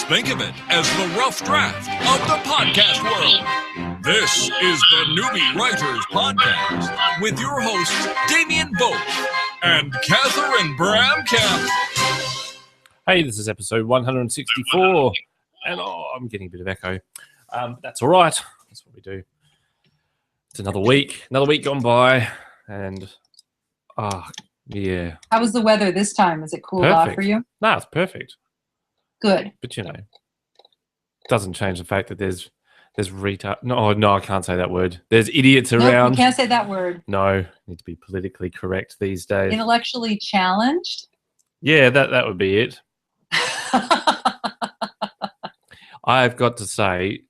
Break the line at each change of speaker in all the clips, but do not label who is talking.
think of it as the rough draft of the podcast world. This is the Newbie Writers Podcast with your hosts, Damian Vogt and Catherine Bramkamp.
Hey, this is episode 164, and I'm getting a bit of echo. That's all right. That's what we do. It's another week gone by, and yeah.
How was the weather this time? Is it cooled off for you?
No, it's perfect.
Good.
But doesn't change the fact that there's retard. No, I can't say that word. There's idiots around.
You can't say that word.
No, need to be politically correct these days.
Intellectually challenged.
Yeah, that would be it. I've got to say,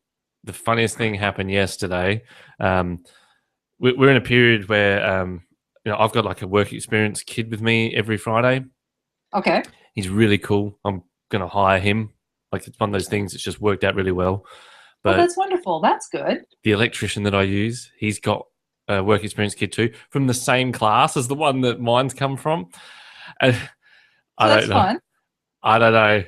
the funniest thing happened yesterday. We're in a period where I've got like a work experience kid with me every Friday.
Okay.
He's really cool. I'm going to hire him. Like, it's one of those things that's just worked out really well. But
that's wonderful. That's good.
The electrician that I use, he's got a work experience kid too, from the same class as the one that mine's come from. And
That's fun.
I don't know.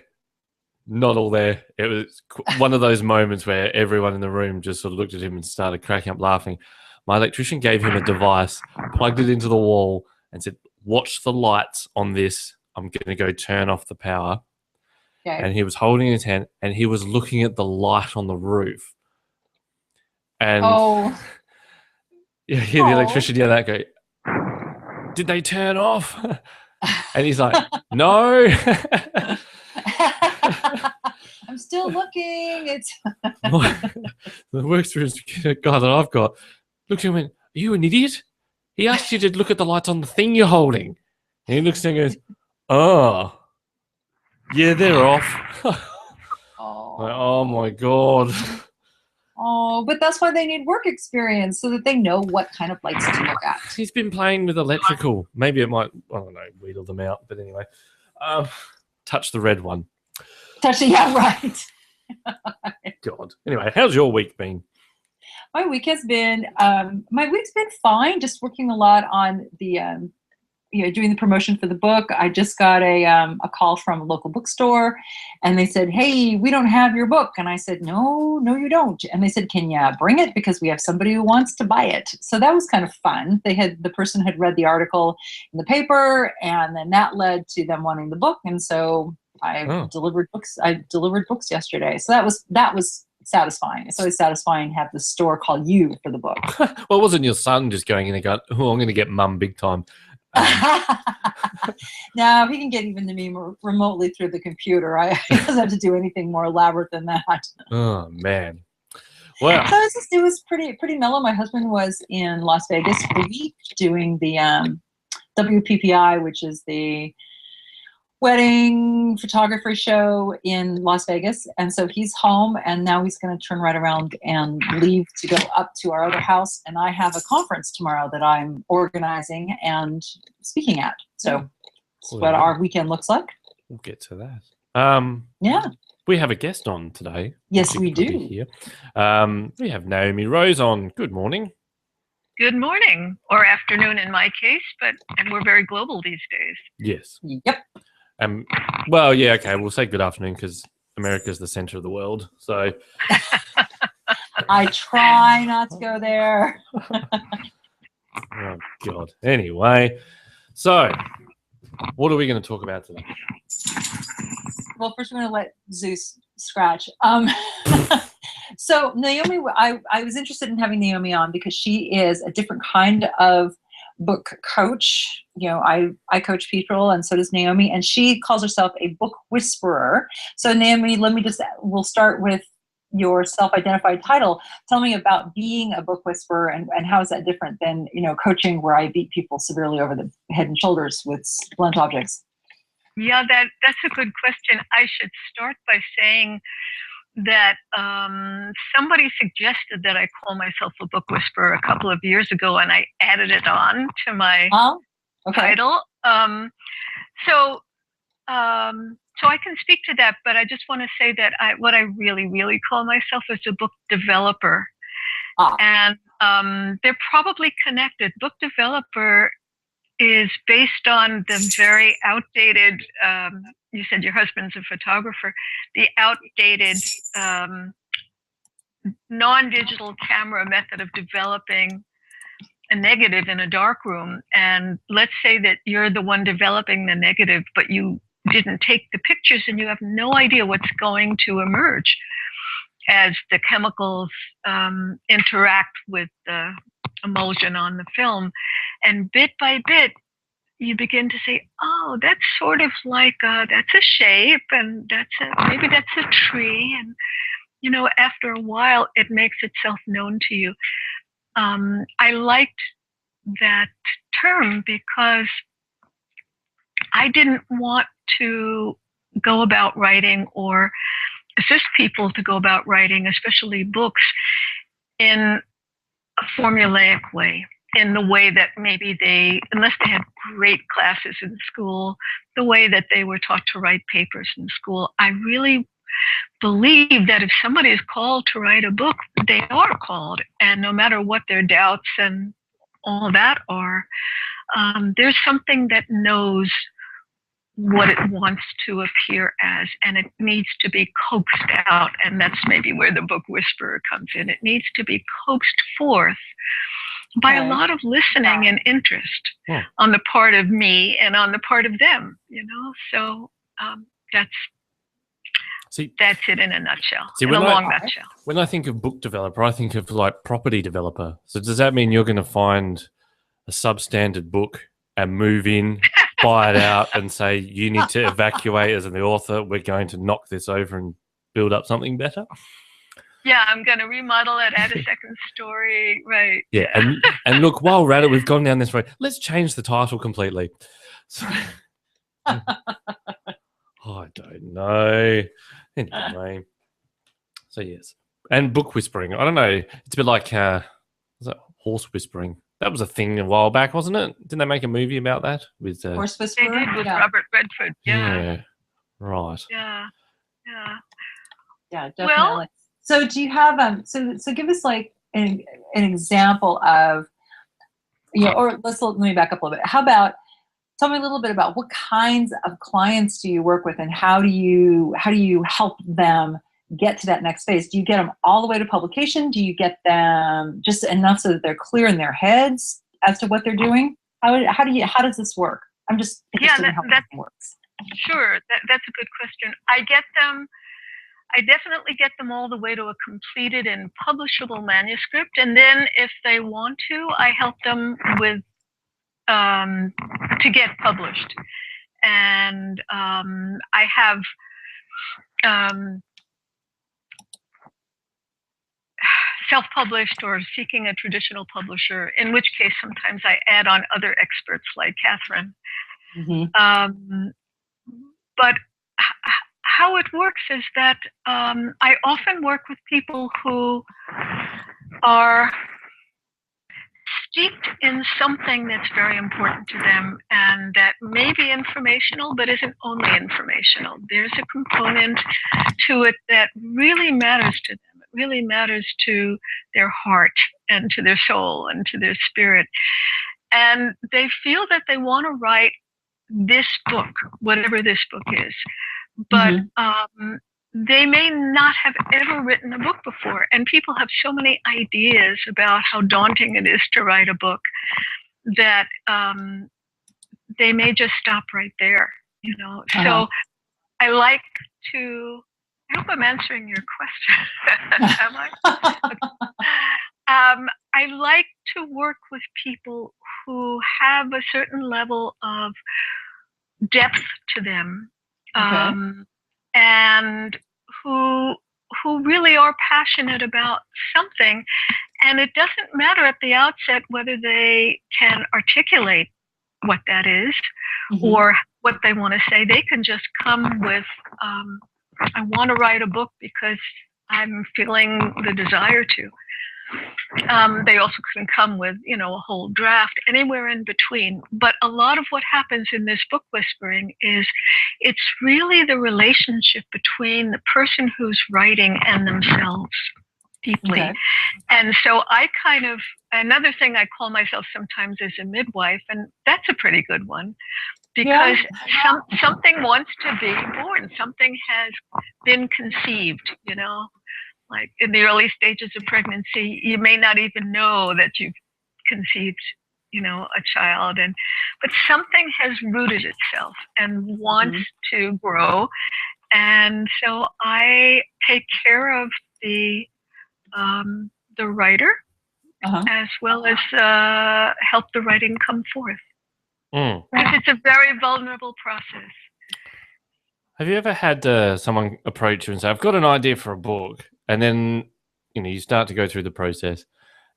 Not all there. It was one of those moments where everyone in the room just sort of looked at him and started cracking up laughing. My electrician gave him a device, plugged it into the wall, and said, "Watch the lights on this. I'm going to go turn off the power." Okay. And he was holding his hand, and he was looking at the light on the roof. And you hear the electrician yell out, go, "Did they turn off?" And he's like, "No."
I'm still looking. It's
the work experience guy that I've got looks at him and went, "Are you an idiot? He asked you to look at the lights on the thing you're holding." And he looks at him and goes, "Oh, yeah, they're off." Oh my God.
Oh, but that's why they need work experience, so that they know what kind of lights to look at.
He's been playing with electrical. Maybe it might, I don't know, wheedle them out. But anyway, touch the red one.
Touch it, yeah, right.
God. Anyway, how's your week been?
My week has been, fine. Just working a lot on the, doing the promotion for the book. I just got a call from a local bookstore, and they said, "Hey, we don't have your book." And I said, No, you don't. And they said, "Can you bring it? Because we have somebody who wants to buy it." So that was kind of fun. The person had read the article in the paper, and then that led to them wanting the book. And so I delivered books. I delivered books yesterday. So that was satisfying. It's always satisfying to have the store call you for the book.
Well, wasn't your son just going in and going, "Oh, I'm going to get mum big time"?
No, he can get even to me remotely through the computer. He doesn't have to do anything more elaborate than that.
Oh man! Well,
so it was pretty mellow. My husband was in Las Vegas for the week doing the WPPI, which is the wedding photography show in Las Vegas. And so he's home, and now he's going to turn right around and leave to go up to our other house. And I have a conference tomorrow that I'm organizing and speaking at. So that's what our weekend looks like.
We'll get to that.
Yeah.
We have a guest on today.
Yes, we do.
Here. We have Naomi Rose on. Good morning.
Good morning, or afternoon in my case, and we're very global these days.
Yes.
Yep.
Well, yeah, okay. We'll say good afternoon because America's the center of the world. So
I try not to go there.
Oh God. Anyway, so what are we going to talk about today?
Well, first we're going to let Zeus scratch. So Naomi, I was interested in having Naomi on because she is a different kind of book coach. I coach people, and so does Naomi, and she calls herself a book whisperer. So Naomi, we'll start with your self-identified title. Tell me about being a book whisperer, and how is that different than coaching, where I beat people severely over the head and shoulders with blunt objects?
Yeah, that's a good question. I should start by saying that somebody suggested that I call myself a book whisperer a couple of years ago, and I added it on to my title. So I can speak to that, but I just want to say that what I really, really call myself is a book developer. And they're probably connected. Book developer is based on the very outdated, you said your husband's a photographer, the outdated non-digital camera method of developing a negative in a dark room. And let's say that you're the one developing the negative, but you didn't take the pictures and you have no idea what's going to emerge as the chemicals interact with the emulsion on the film. And bit by bit, you begin to say, oh, that's sort of like, that's a shape, and maybe that's a tree. And, you know, after a while, it makes itself known to you. I liked that term because I didn't want to go about writing or assist people to go about writing, especially books, in a formulaic way, in the way that maybe unless they had great classes in school, the way that they were taught to write papers in school. I really believe that if somebody is called to write a book, they are called. And no matter what their doubts and all that are, there's something that knows what it wants to appear as, and it needs to be coaxed out. And that's maybe where the book whisperer comes in. It needs to be coaxed forth by a lot of listening and interest on the part of me and on the part of them, you know. So that's it in a nutshell, in a long nutshell.
When I think of book developer, I think of like property developer. So does that mean you're going to find a substandard book and move in, buy it out, and say, you need to evacuate as the author, we're going to knock this over and build up something better?
Yeah, I'm going to remodel it, add a second story, right.
Yeah, and look, while we're at it, we've gone down this road. Let's change the title completely. So, I don't know. Anyway, so yes. And book whispering. I don't know. It's a bit like, was that horse whispering? That was a thing a while back, wasn't it? Didn't they make a movie about that? With
Horse Whisperer?
They did with Robert Redford.
Yeah. Right.
Yeah.
Yeah, definitely. So do you have so give us like an example of, you know, or let me back up a little bit. How about tell me a little bit about what kinds of clients do you work with, and how do you help them get to that next phase? Do you get them all the way to publication? Do you get them just enough so that they're clear in their heads as to what they're doing? How does this work? I'm just interested in how that works.
Sure, that's a good question. I definitely get them all the way to a completed and publishable manuscript, and then if they want to, I help them with to get published. And I have self-published or seeking a traditional publisher, in which case sometimes I add on other experts like Catherine. Mm-hmm. But how it works is that I often work with people who are steeped in something that's very important to them, and that may be informational but isn't only informational. There's a component to it that really matters to them. It really matters to their heart and to their soul and to their spirit. And they feel that they want to write this book, whatever this book is. But they may not have ever written a book before. And people have so many ideas about how daunting it is to write a book that they may just stop right there, you know. So I like to, I hope I'm answering your question. Am I? I like to work with people who have a certain level of depth to them. And who really are passionate about something, and it doesn't matter at the outset whether they can articulate what that is or what they want to say. They can just come with, I want to write a book because I'm feeling the desire to. They also can come with, you know, a whole draft, anywhere in between. But a lot of what happens in this book whispering is it's really the relationship between the person who's writing and themselves. deeply.
Okay.
And so another thing I call myself sometimes is a midwife, and that's a pretty good one because something wants to be born, something has been conceived, like in the early stages of pregnancy, you may not even know that you've conceived, a child, but something has rooted itself and wants to grow. And so I take care of the writer as well as help the writing come forth. Because it's a very vulnerable process.
Have you ever had someone approach you and say, I've got an idea for a book, and then you start to go through the process,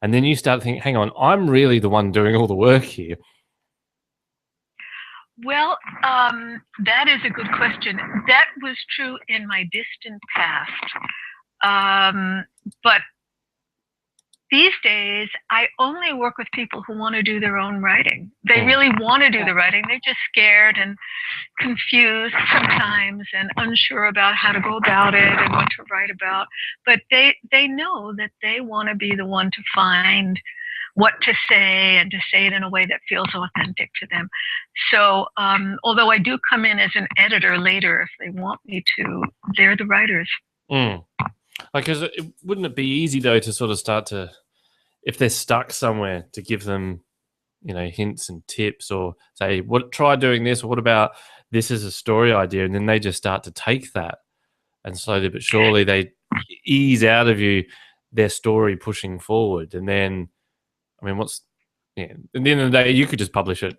and then you start thinking, hang on, I'm really the one doing all the work here?
Well, that is a good question. That was true in my distant past. But these days, I only work with people who want to do their own writing. They really want to do the writing. They're just scared and confused sometimes and unsure about how to go about it and what to write about. But they know that they want to be the one to find what to say and to say it in a way that feels authentic to them. So although I do come in as an editor later if they want me to, they're the writers.
Because wouldn't it be easy, though, to sort of start to, if they're stuck somewhere, to give them, hints and tips, or say, try doing this, or what about this as a story idea? And then they just start to take that, and slowly but surely they ease out of you their story pushing forward. And then, at the end of the day, you could just publish it.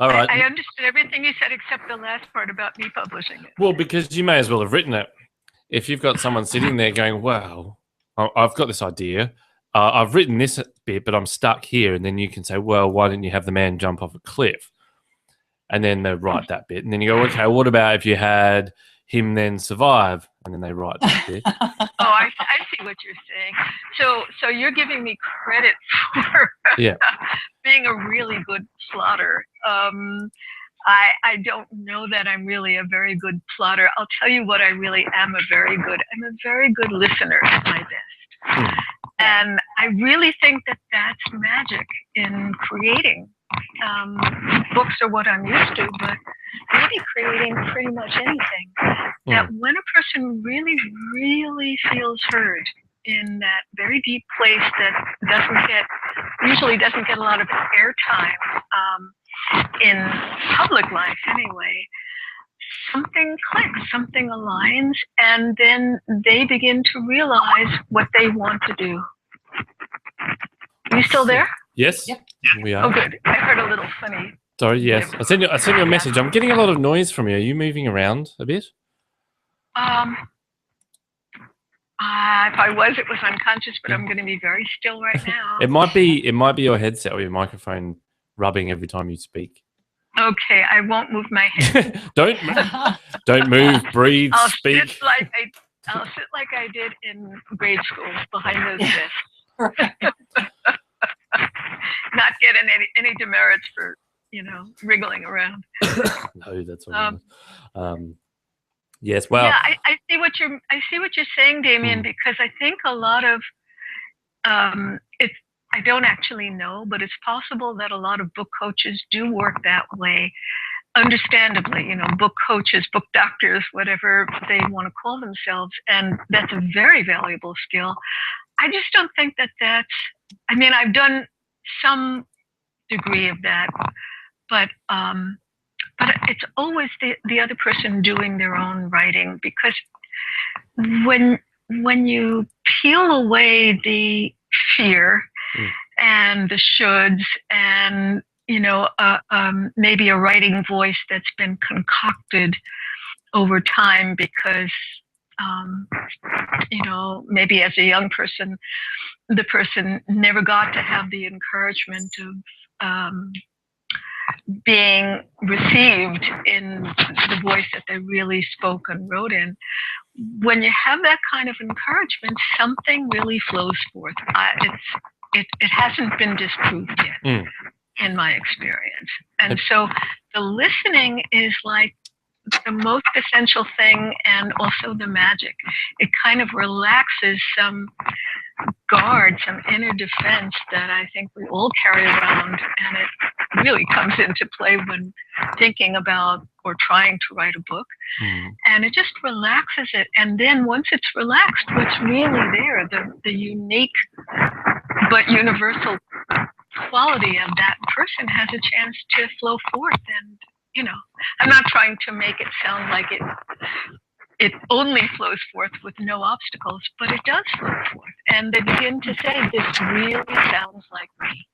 All right.
I understood everything you said except the last part about me publishing it.
Well, because you may as well have written it. If you've got someone sitting there going, wow, I've got this idea. I've written this bit, but I'm stuck here. And then you can say, well, why didn't you have the man jump off a cliff? And then they write that bit. And then you go, okay, what about if you had him then survive? And then they write that bit.
I see what you're saying. So you're giving me credit for being a really good plotter. I don't know that I'm really a very good plotter. I'll tell you what I really am I'm a very good listener at my best. And I really think that that's magic in creating. Books are what I'm used to, but maybe creating pretty much anything. That when a person really, really feels heard in that very deep place that usually doesn't get a lot of airtime in public life anyway, something clicks, something aligns, and then they begin to realize what they want to do. Are you still there?
Yes, we are.
Oh, good. I heard a little funny.
Sorry, yes. I sent you a message. I'm getting a lot of noise from you. Are you moving around a bit?
If I was, it was unconscious, but I'm going to be very still right now.
It might be your headset or your microphone rubbing every time you speak.
Okay, I won't move my head.
Don't move, breathe, speak.
I'll sit like I did in grade school behind those desks. Not getting any demerits for wriggling around.
No, that's what yes, well.
Yeah, I see what you're saying, Damien, because I think a lot of I don't actually know, but it's possible that a lot of book coaches do work that way. Understandably, book coaches, book doctors, whatever they want to call themselves, and that's a very valuable skill. I just don't think that's. I mean, I've done some degree of that, but it's always the other person doing their own writing, because when you peel away the fear and the shoulds and maybe a writing voice that's been concocted over time because maybe as a young person the person never got to have the encouragement of being received in the voice that they really spoke and wrote in. When you have that kind of encouragement, something really flows forth. It hasn't been disproved yet in my experience. And so the listening is like the most essential thing and also the magic. It kind of relaxes some guard, some inner defense that I think we all carry around, and it really comes into play when thinking about or trying to write a book. And it just relaxes it. And then once it's relaxed, what's really there, the unique but universal quality of that person has a chance to flow forth. And I'm not trying to make it sound like it only flows forth with no obstacles, but it does flow forth. And they begin to say, this really sounds like me.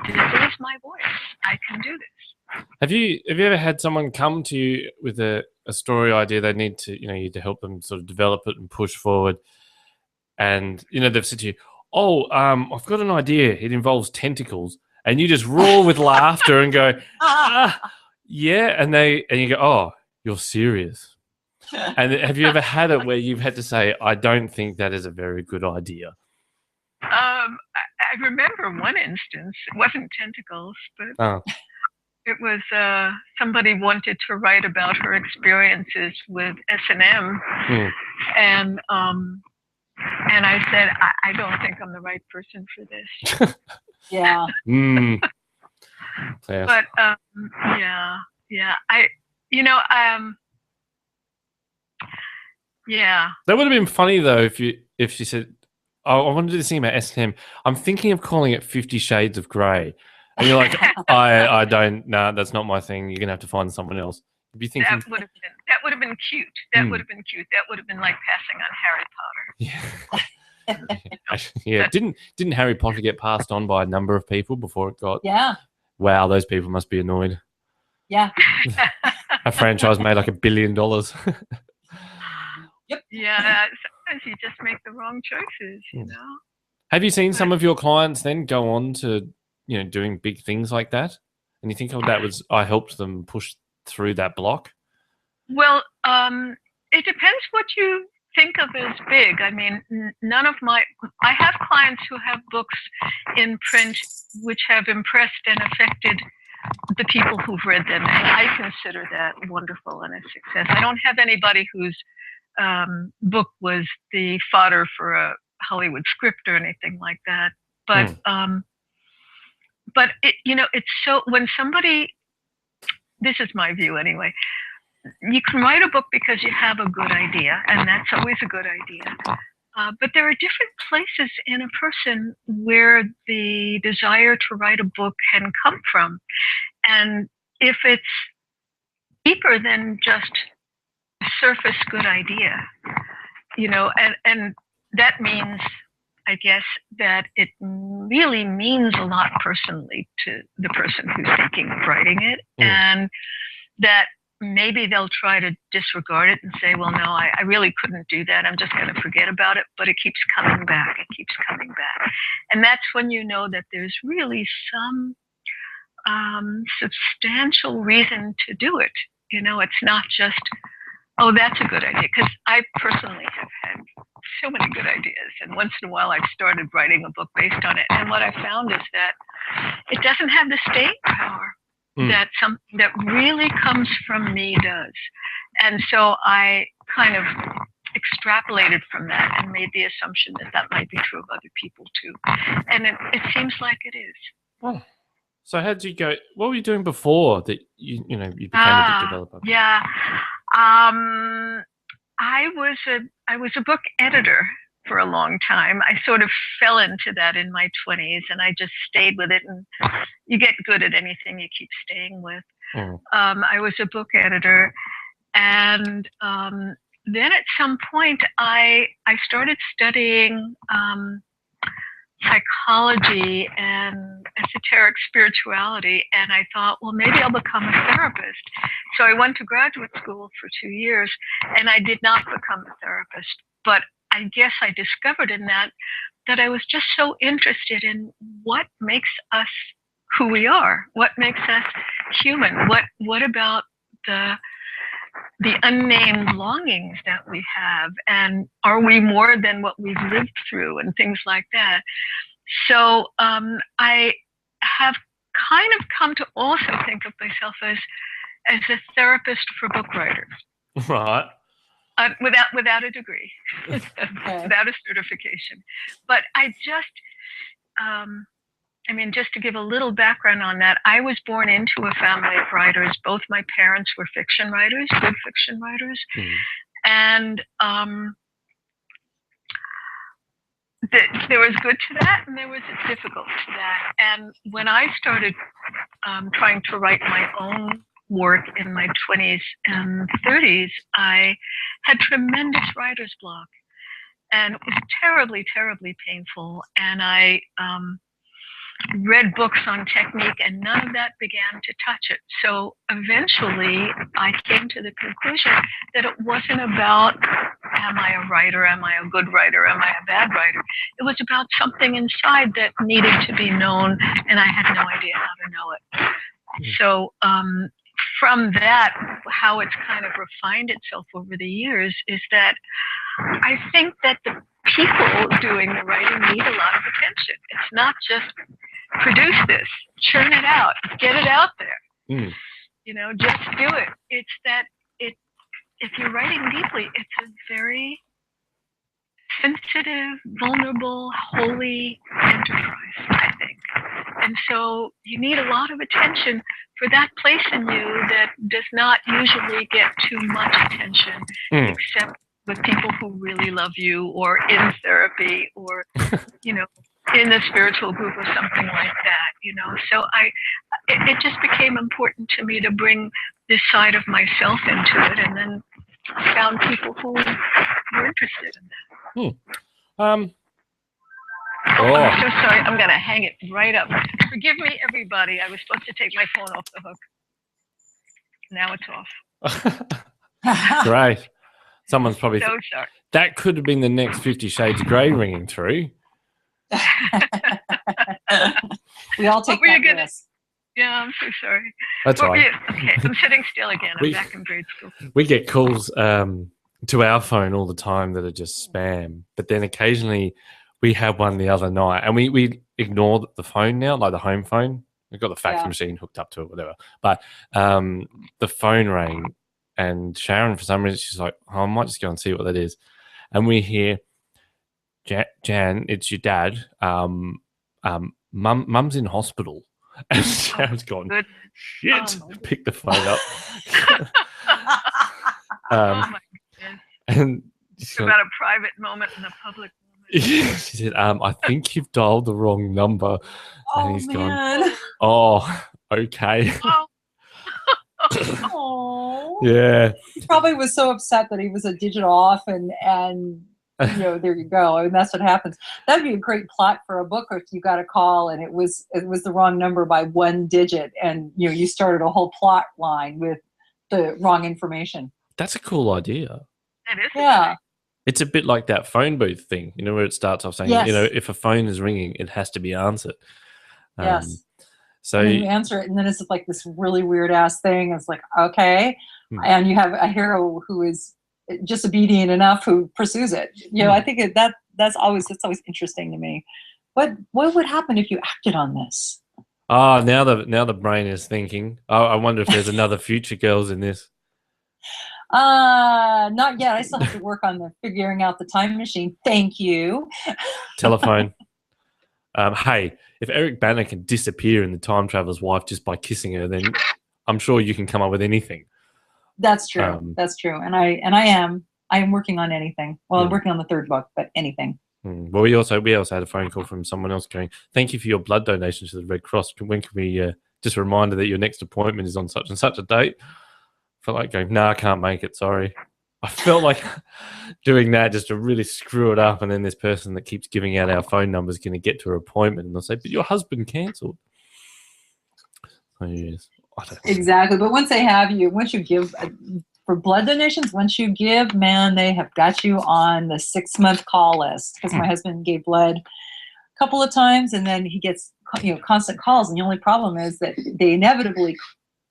This is my voice. I can do this.
Have you ever had someone come to you with a story idea they need to, you to help them sort of develop it and push forward, and they've said to you, "Oh, I've got an idea. It involves tentacles," and you just roar with laughter and go, "Yeah," and you go, "Oh, you're serious." And have you ever had it where you've had to say, "I don't think that is a very good idea"?
I remember one instance. It wasn't tentacles, but it was somebody wanted to write about her experiences with S&M, and I said, I don't think I'm the right person for this.
Yeah.
But
That would have been funny though if she said, "Oh, I wanted to sing about S&M. I'm thinking of calling it 50 Shades of Grey," and you're like, "I don't. Nah, that's not my thing. You're gonna have to find someone else." You'd be thinking
that would have been cute. That would have been cute. That would have been like passing on Harry Potter.
Yeah. Didn't Harry Potter get passed on by a number of people before it got?
Yeah.
Wow, those people must be annoyed.
Yeah.
A franchise made like $1 billion.
Yep.
Yeah. Sometimes you just make the wrong choices.
Have you seen some of your clients then go on to doing big things like that, and you think, "Oh, I helped them push through that block"?
Well, it depends what you think of as big. I mean, I have clients who have books in print which have impressed and affected the people who've read them, and I consider that wonderful and a success. I don't have anybody whose book was the fodder for a Hollywood script or anything like that. But it's so, when somebody, this is my view anyway, you can write a book because you have a good idea, and that's always a good idea. But there are different places in a person where the desire to write a book can come from. And if it's deeper than just a surface good idea, and that means, I guess, that it really means a lot personally to the person who's thinking of writing it, and that maybe they'll try to disregard it and say, "Well, no, I really couldn't do that. I'm just going to forget about it." But it keeps coming back. It keeps coming back. And that's when you know that there's really some substantial reason to do it. It's not just, "Oh, that's a good idea." Because I personally have had so many good ideas. And once in a while, I've started writing a book based on it. And what I found is that it doesn't have the staying power that something that really comes from me does. And so I kind of extrapolated from that and made the assumption that might be true of other people too. And it seems like it is.
Oh. So how did you go? What were you doing before that you became a book developer?
Yeah. I was a book editor for a long time. I sort of fell into that in my 20s, and I just stayed with it. And you get good at anything you keep staying with. I was a book editor, and then at some point I started studying psychology and esoteric spirituality, and I thought, well, maybe I'll become a therapist. So I went to graduate school for 2 years, and I did not become a therapist. But I guess I discovered in that I was just so interested in what makes us who we are, what makes us human, what about the unnamed longings that we have, and are we more than what we've lived through, and things like that. So I have kind of come to also think of myself as as a therapist for book writers.
Right.
Without a degree, without a certification. But I just, just to give a little background on that, I was born into a family of writers. Both my parents were fiction writers, good fiction writers. And there was good to that, and there was difficult to that. And when I started trying to write my own work in my 20s and 30s, I had tremendous writer's block, and it was terribly, terribly painful. And I read books on technique, and none of that began to touch it. So eventually I came to the conclusion that it wasn't about, am I a writer? Am I a good writer? Am I a bad writer? It was about something inside that needed to be known, and I had no idea how to know it. So from that, how it's kind of refined itself over the years is that I think that the people doing the writing need a lot of attention. It's not just produce this, churn it out, get it out there. Just do it. It's that if you're writing deeply, it's a very sensitive, vulnerable, holy enterprise, I think. And so you need a lot of attention for that place in you that does not usually get too much attention, except with people who really love you, or in therapy, or, in a spiritual group or something like that, So it just became important to me to bring this side of myself into it, and then found people who were interested in that. I'm so sorry. I'm going to hang it right up. Forgive me, everybody. I was supposed to take my phone off the hook. Now it's off.
Great. Someone's probably...
So sorry.
That could have been the next 50 Shades of Grey ringing through.
We all take that risk.
Yeah, I'm so sorry.
That's all right.
Okay, I'm sitting still again. I'm back in grade school.
We get calls to our phone all the time that are just spam. But then occasionally we had one the other night, and we ignore the phone now, like the home phone. We've got the fax machine hooked up to it, whatever. But the phone rang, and Sharon, for some reason, she's like, I might just go and see what that is. And we hear, Jan, it's your dad. Mum's in hospital. And Sharon's gone, shit, pick the phone up.
Oh my goodness.
And
it's about a private moment and a public moment.
She said, I think you've dialed the wrong number. And he's
man.
gone, okay.
Oh.
Yeah.
He probably was so upset that he was a digit off, and there you go. I mean, that's what happens. That'd be a great plot for a book, if you got a call and it was the wrong number by one digit, and you started a whole plot line with the wrong information.
That's a cool idea.
It is.
Yeah.
It's a bit like that phone booth thing, where it starts off saying, if a phone is ringing, it has to be answered.
Yes.
So
and then you answer it, and then it's like this really weird ass thing. It's like, okay. And you have a hero who is just obedient enough who pursues it. I think that's always interesting to me. What would happen if you acted on this?
Now the brain is thinking. I wonder if there's another Future Girls in this.
Not yet. I still have to work on figuring out the time machine. Thank you.
Telephone. Hey, if Eric Banner can disappear in the time traveler's wife just by kissing her, then I'm sure you can come up with anything.
That's true. That's true. And I am working on anything. Well, I'm working on the third book, but anything.
Well, we also had a phone call from someone else going, thank you for your blood donation to the Red Cross. When can we just a reminder that your next appointment is on such and such a date? I felt like going, no, I can't make it. Sorry. I felt like doing that just to really screw it up. And then this person that keeps giving out our phone number is going to get to her appointment. And they'll say, but your husband cancelled. Oh, yes.
Exactly. But once you give for blood donations, man, they have got you on the 6-month call list, because my husband gave blood a couple of times, and then he gets constant calls. And the only problem is that they inevitably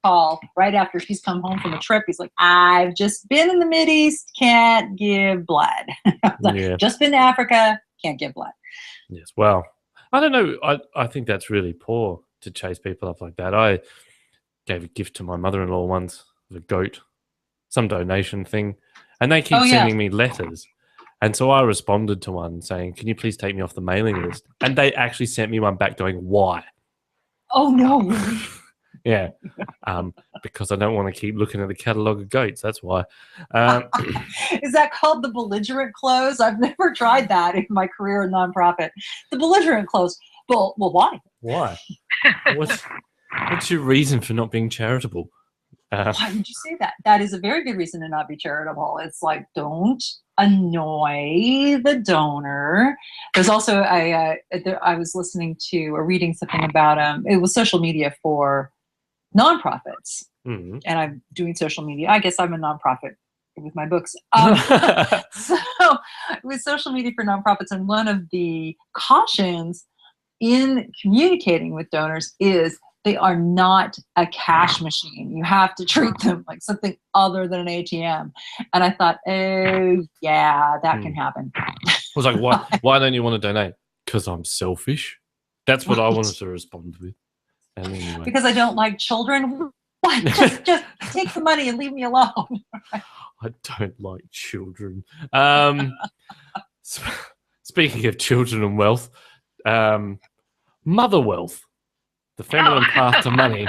call right after he's come home from a trip. He's like, I've just been in the Mideast, can't give blood. Just been to Africa, can't give blood.
Yes. Well, I don't know. I think that's really poor to chase people up like that. gave a gift to my mother-in-law once, of a goat, some donation thing, and they keep
Oh, yeah.
sending me letters. And so I responded to one saying, "Can you please take me off the mailing list?" And they actually sent me one back going, "Why?"
Oh, no, really?
Yeah, because I don't want to keep looking at the catalogue of goats. That's why.
Is that called the belligerent close? I've never tried that in my career in nonprofit. The belligerent close. Well, why?
Why? What's your reason for not being charitable?
Why would you say that? That is a very good reason to not be charitable. It's like, don't annoy the donor. There's also I was listening to or reading something about it was social media for nonprofits,
Mm.
and I'm doing social media. I guess I'm a nonprofit with my books. So with social media for nonprofits, and one of the cautions in communicating with donors is they are not a cash machine. You have to treat them like something other than an ATM. And I thought, oh yeah, that can happen.
I was like, why don't you want to donate? Because I'm selfish. That's what I wanted to respond with. And anyway.
Because I don't like children. What? Just take the money and leave me alone.
I don't like children. Speaking of children and wealth, mother wealth, the feminine path to money.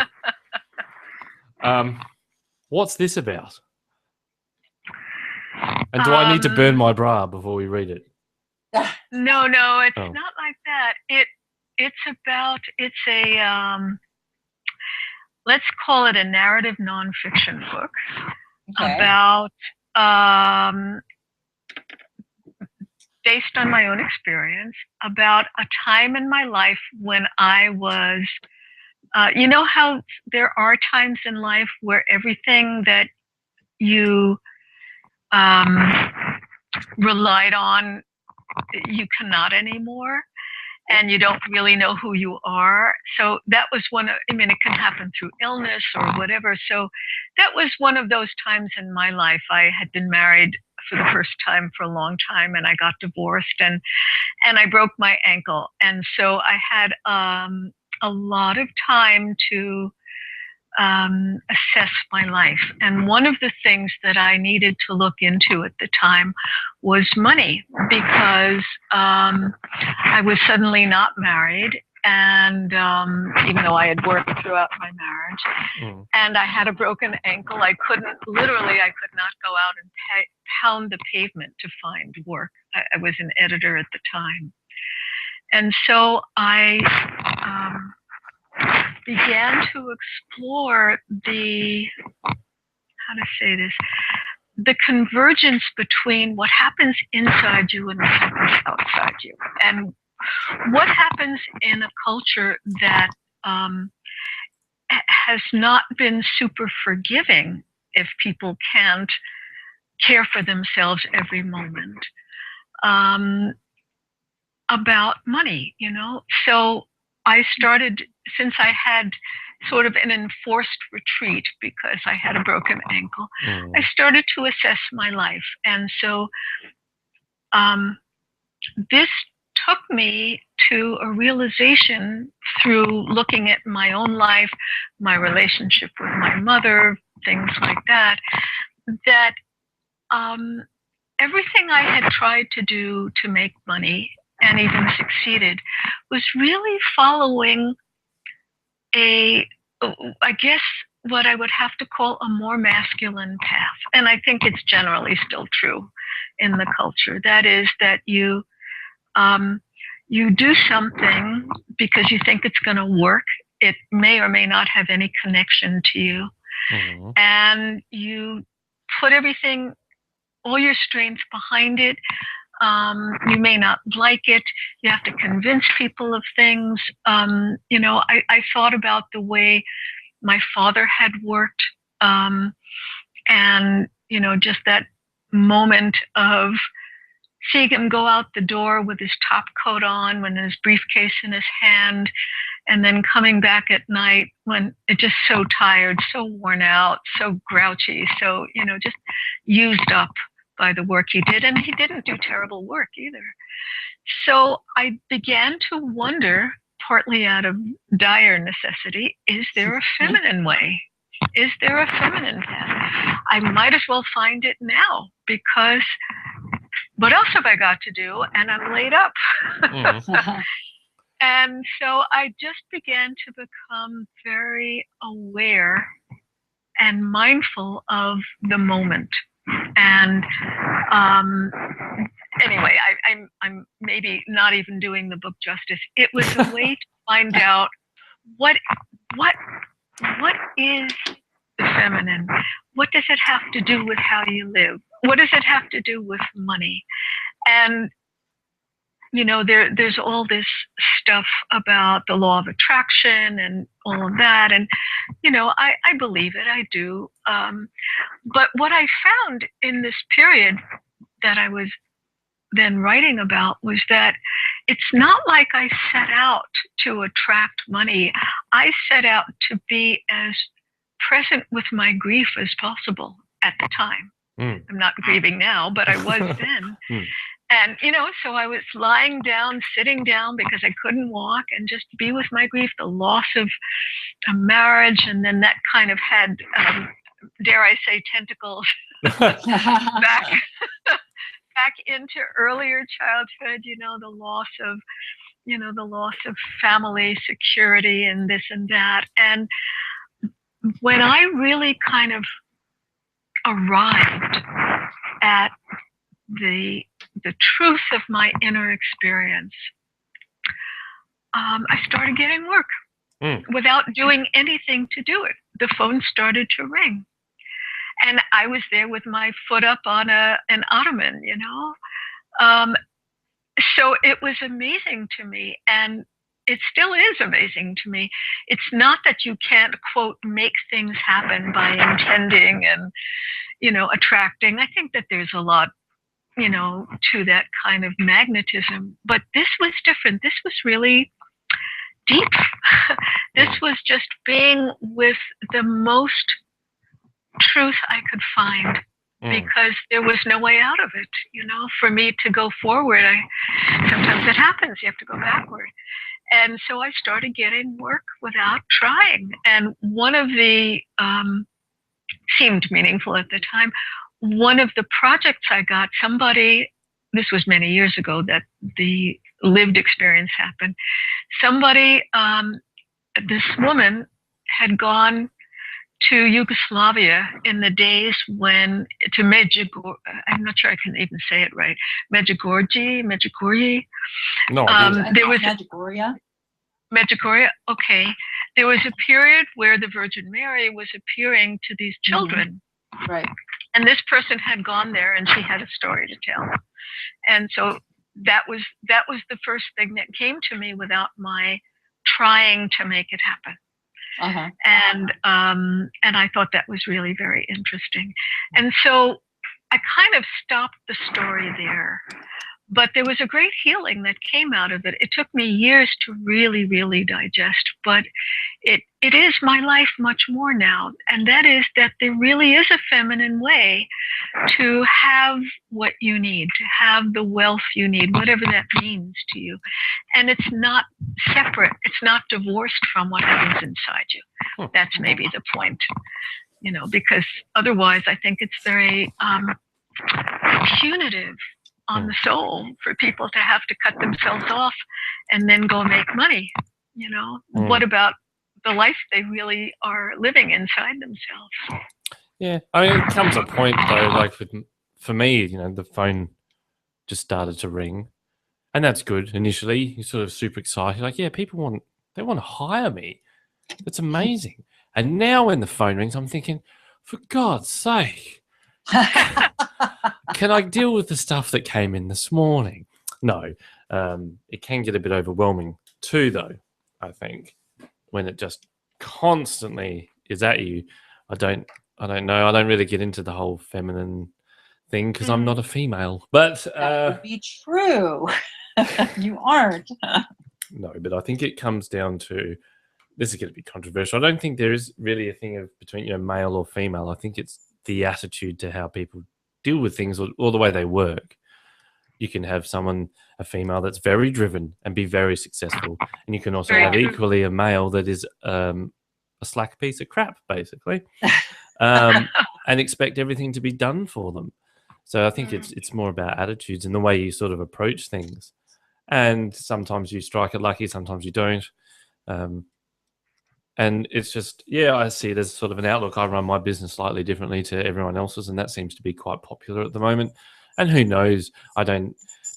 What's this about? And do I need to burn my bra before we read it?
No, it's not like that. It's a let's call it a narrative nonfiction book about based on my own experience about a time in my life when I was you know how there are times in life where everything that you relied on you cannot anymore, and you don't really know who you are. So that was it can happen through illness or whatever. So that was one of those times in my life. I had been married for the first time for a long time, and I got divorced, and I broke my ankle. And so I had a lot of time to assess my life. And one of the things that I needed to look into at the time was money, because I was suddenly not married. And even though I had worked throughout my marriage, and I had a broken ankle, I could not go out and pound the pavement to find work. I was an editor at the time. And so I began to explore the convergence between what happens inside you and what happens outside you. And what happens in a culture that has not been super forgiving if people can't care for themselves every moment, about money, So I started, since I had sort of an enforced retreat because I had a broken ankle, I started to assess my life. And so this took me to a realization through looking at my own life, my relationship with my mother, things like that, that everything I had tried to do to make money and even succeeded was really following I guess what I would have to call a more masculine path. And I think it's generally still true in the culture. That is that you do something because you think it's going to work. It may or may not have any connection to you. And you put all your strength behind it. You may not like it. You have to convince people of things. I thought about the way my father had worked, and just that moment of seeing him go out the door with his top coat on, when his briefcase in his hand, and then coming back at night when it just so tired, so worn out, so grouchy, so just used up by the work he did. And he didn't do terrible work either. So I began to wonder, partly out of dire necessity. Is there a feminine way? Is there a feminine path? I might as well find it now, because what else have I got to do? And I'm laid up. And so I just began to become very aware and mindful of the moment. And anyway, I'm maybe not even doing the book justice. It was a way to find out what is the feminine? What does it have to do with how you live? What does it have to do with money? And there's all this stuff about the law of attraction and all of that. And, I believe it, I do. But what I found in this period that I was then writing about was that it's not like I set out to attract money. I set out to be as present with my grief as possible at the time. I'm not grieving now, but I was then. And, so I was lying down, sitting down because I couldn't walk, and just be with my grief, the loss of a marriage. And then that kind of had, dare I say, tentacles back into earlier childhood, the loss of family security and this and that. And when I really kind of arrived at the truth of my inner experience, I started getting work without doing anything to do it. The phone started to ring, and I was there with my foot up on an ottoman, So it was amazing to me, and it still is amazing to me. It's not that you can't, quote, make things happen by intending and, attracting. I think that there's a lot, to that kind of magnetism. But this was different. This was really deep. This was just being with the most truth I could find, because there was no way out of it. For me to go forward, sometimes it happens. You have to go backward. And so I started getting work without trying. And one of the, seemed meaningful at the time, one of the projects I got, this was many years ago that the lived experience happened. This woman had gone to Yugoslavia in the days when, to Medjugorje, I'm not sure I can even say it right, Medjugorje.
No,
There was
Medjugorje, okay. There was a period where the Virgin Mary was appearing to these children.
Right.
And this person had gone there, and she had a story to tell. And so that was the first thing that came to me without my trying to make it happen. And I thought that was really very interesting. And so I kind of stopped the story there. But there was a great healing that came out of it. It took me years to really, really digest, but it is my life much more now. And that is that there really is a feminine way to have what you need, to have the wealth you need, whatever that means to you. And it's not separate. It's not divorced from what happens inside you. That's maybe the point, because otherwise I think it's very punitive on the soul for people to have to cut themselves off and then go make money. What about the life they really are living inside themselves?
Yeah, I mean, it comes a point though, like for me, the phone just started to ring, and that's good. Initially, you're sort of super excited, like, yeah, people want to hire me. That's amazing. And now when the phone rings, I'm thinking, for God's sake, can I deal with the stuff that came in this morning? No, it can get a bit overwhelming too, though. I think when it just constantly is at you. I don't know. I don't really get into the whole feminine thing because I'm not a female. But
that would be true. You aren't.
No, but I think it comes down to, this is going to be controversial. I don't think there is really a thing of between male or female. I think it's the attitude to how people deal with things or the way they work. you can have a female that's very driven and be very successful, and you can also
Very
have
true.
equally a male that is a slack piece of crap, basically, and expect everything to be done for them. So I think it's more about attitudes and the way you sort of approach things. And sometimes you strike it lucky, sometimes you don't. And it's just, I see it as sort of an outlook. I run my business slightly differently to everyone else's, and that seems to be quite popular at the moment. And who knows?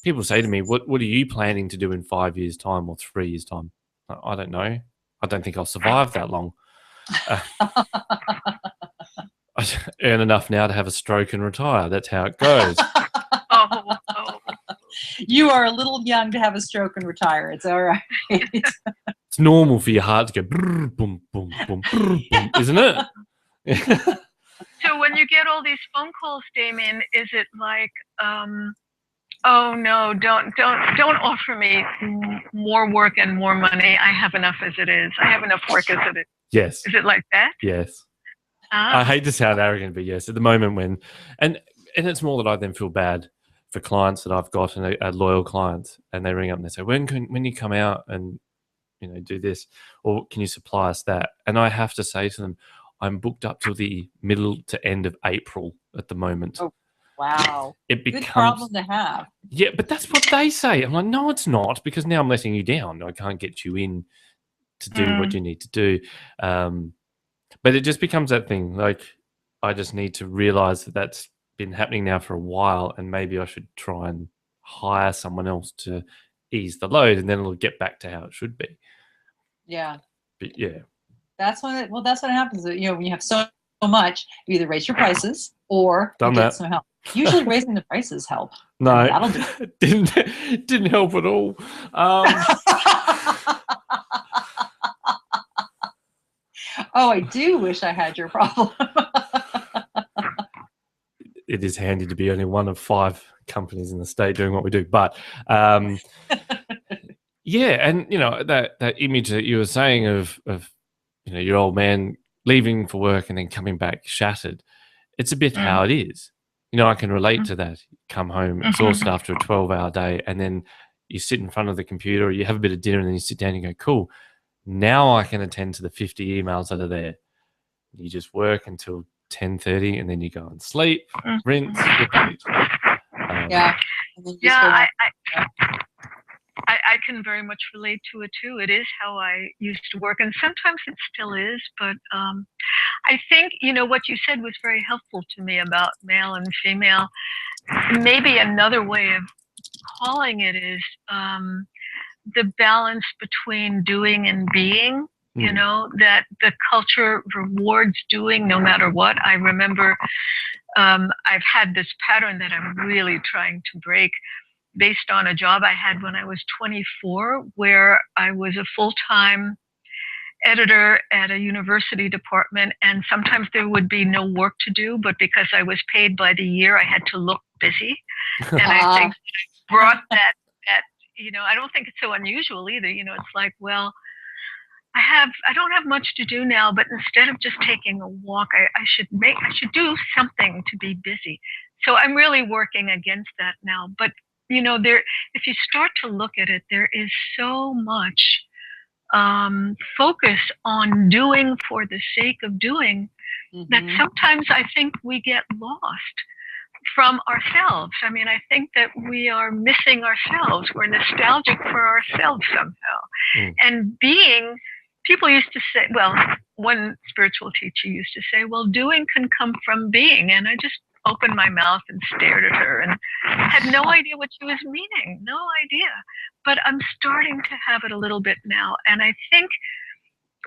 People say to me, what are you planning to do in 5 years' time or 3 years' time? I don't know. I don't think I'll survive that long. I earn enough now to have a stroke and retire. That's how it goes.
Oh.
You are a little young to have a stroke and retire. It's all right.
It's normal for your heart to go brrr, boom, boom, boom, brrr, boom, isn't it?
So when you get all these phone calls, Damien, is it like, oh no, don't offer me more work and more money. I have enough as it is. I have enough work as it is.
Yes.
Is it like that?
Yes. I hate to sound arrogant, but yes, at the moment and it's more that I then feel bad for clients that I've got and are loyal clients, and they ring up and they say, when you come out and do this, or can you supply us that? And I have to say to them, I'm booked up till the middle to end of April at the moment.
Oh, wow.
It becomes
good problem to have.
Yeah, but that's what they say. I'm like, no, it's not, because now I'm letting you down. I can't get you in to do what you need to do. But it just becomes that thing. Like, I just need to realize that that's been happening now for a while, and maybe I should try and hire someone else to ease the load, and then it'll get back to how it should be.
Yeah.
But yeah.
That's when that's what happens. When you have so much, you either raise your prices or you get some help. Usually raising the prices help.
No,
that'll do it.
didn't help at all.
Oh, I do wish I had your problem.
It is handy to be only one of 5 companies in the state doing what we do. But yeah, and that image that you were saying of your old man leaving for work and then coming back shattered, it's a bit how it is. I can relate to that. Come home exhausted after a 12-hour day, and then you sit in front of the computer, or you have a bit of dinner, and then you sit down and you go, cool, now I can attend to the 50 emails that are there. You just work until 10:30, and then you go and sleep, rinse, repeat.
I can very much relate to it too. It is how I used to work, and sometimes it still is. But I think what you said was very helpful to me about male and female. Maybe another way of calling it is the balance between doing and being. That the culture rewards doing no matter what. I remember I've had this pattern that I'm really trying to break based on a job I had when I was 24, where I was a full-time editor at a university department, and sometimes there would be no work to do, but because I was paid by the year, I had to look busy. And I think brought that I don't think it's so unusual either. It's like, well, I don't have much to do now, but instead of just taking a walk, I should do something to be busy. So I'm really working against that now. But if you start to look at it, there is so much focus on doing for the sake of doing that sometimes I think we get lost from ourselves. I mean, I think that we are missing ourselves. We're nostalgic for ourselves somehow. And being, people used to say, well, one spiritual teacher used to say, well, doing can come from being. And I just opened my mouth and stared at her and had no idea what she was meaning. No idea. But I'm starting to have it a little bit now. And I think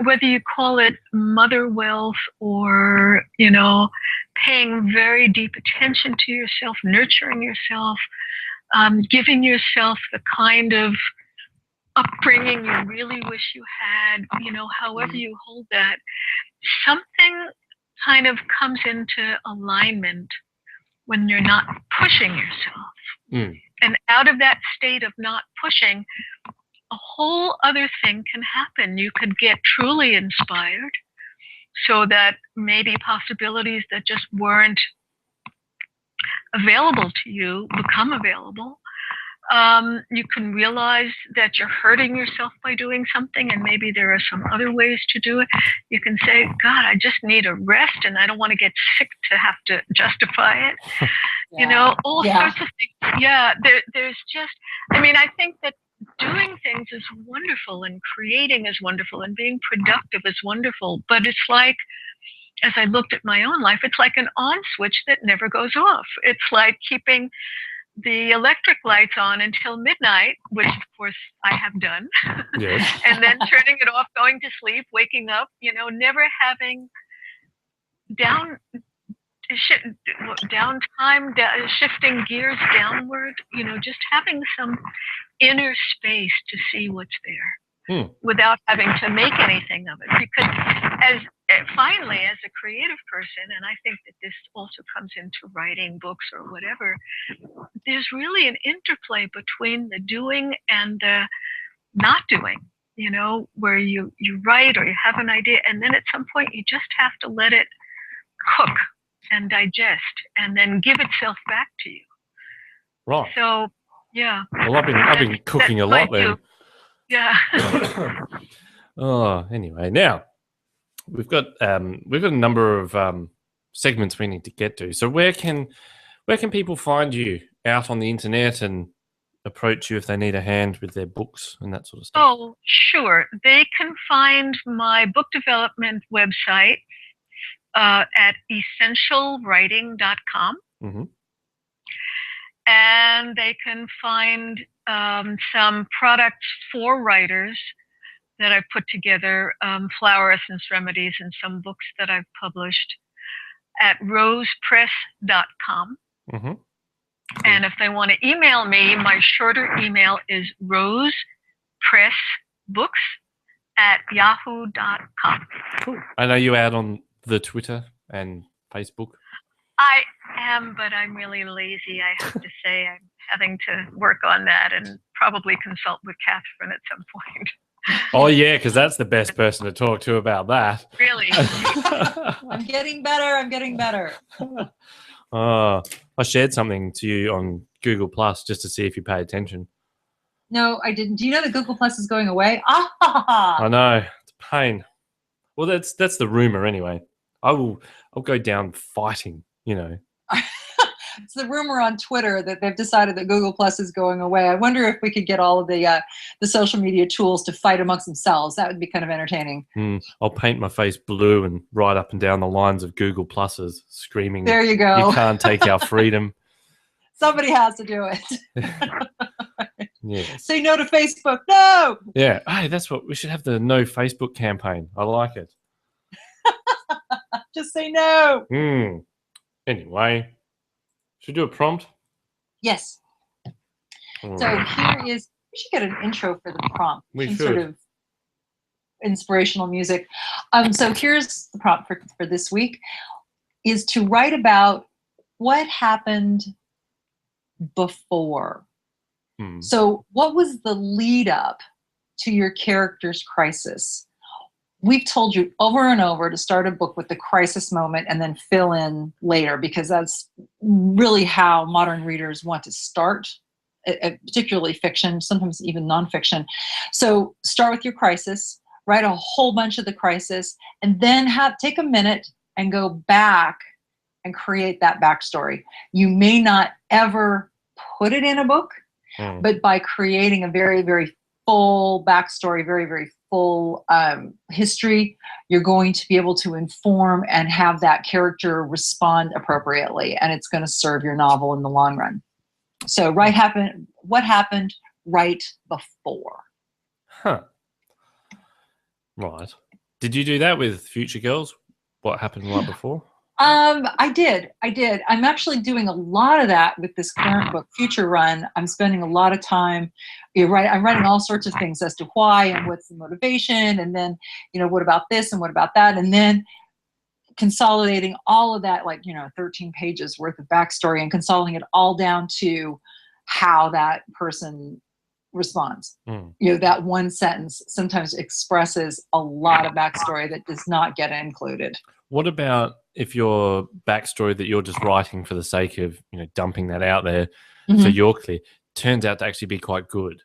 whether you call it mother wealth or, paying very deep attention to yourself, nurturing yourself, giving yourself the kind of upbringing you really wish you had, however you hold that, something kind of comes into alignment when you're not pushing yourself. And out of that state of not pushing, a whole other thing can happen. You could get truly inspired so that maybe possibilities that just weren't available to you become available. You can realize that you're hurting yourself by doing something, and maybe there are some other ways to do it. You can say, God, I just need a rest, and I don't want to get sick to have to justify it. All sorts of things. Yeah, there's just, I think that doing things is wonderful, and creating is wonderful, and being productive is wonderful. But it's like, as I looked at my own life, it's like an on switch that never goes off. It's like keeping the electric lights on until midnight, which of course I have done,
Yes.
and then turning it off, going to sleep, waking up, never having downtime, shifting gears downward, just having some inner space to see what's there without having to make anything of it. Because finally, as a creative person, and I think that this also comes into writing books or whatever, there's really an interplay between the doing and the not doing, where you write or you have an idea, and then at some point you just have to let it cook and digest and then give itself back to you.
Right.
So, yeah.
Well, I've been cooking a lot then.
Yeah.
Oh, anyway, now we've got a number of segments we need to get to. So where can people find you out on the internet and approach you if they need a hand with their books and that sort of stuff?
Oh, sure. They can find my book development website at essentialwriting.com.
Mm-hmm.
And they can find some products for writers that I put together, flower essence remedies, and some books that I've published at rosepress.com.
Mm-hmm.
And if they want to email me, my shorter email is rosepressbooks@yahoo.com.
Cool. I know you out on the Twitter and Facebook.
I am, but I'm really lazy, I have to say. I'm having to work on that and probably consult with Catherine at some point.
Oh, yeah, because that's the best person to talk to about that.
Really?
I'm getting better.
I shared something to you on Google Plus just to see if you pay attention.
No, I didn't. Do you know that Google Plus is going away? Ah!
I know. It's a pain. Well, that's the rumor anyway. I'll go down fighting,
It's the rumor on Twitter that they've decided that Google Plus is going away. I wonder if we could get all of the social media tools to fight amongst themselves. That would be kind of entertaining.
I'll paint my face blue and write up and down the lines of Google Pluses, screaming,
"There you go!
You can't take our freedom."
Somebody has to do it.
Yeah.
Say no to Facebook. No.
Yeah. Hey, that's what we should have, the No Facebook campaign. I like it.
Just say no.
Anyway, should we do a prompt?
Yes.
All
So
right.
here is, we should get an intro for the prompt.
We
Some
should.
sort of inspirational music. So here's the prompt for this week, is to write about what happened before. So what was the lead up to your character's crisis? We've told you over and over to start a book with the crisis moment and then fill in later, because that's really how modern readers want to start, particularly fiction, sometimes even nonfiction. So start with your crisis, write a whole bunch of the crisis, and then take a minute and go back and create that backstory. You may not ever put it in a book, but by creating a very, very full backstory, very, very full history, you're going to be able to inform and have that character respond appropriately, and it's going to serve your novel in the long run. So what happened right before.
Right. Did you do that with Future Girls? What happened right before?
I did. I'm actually doing a lot of that with this current book, Future Run. I'm spending a lot of time. I'm writing all sorts of things as to why and what's the motivation, and then, what about this and what about that, and then consolidating all of that, 13 pages worth of backstory, and consolidating it all down to how that person responds. That one sentence sometimes expresses a lot of backstory that does not get included.
What about if your backstory that you're just writing for the sake of, dumping that out there, so you're clear, turns out to actually be quite good.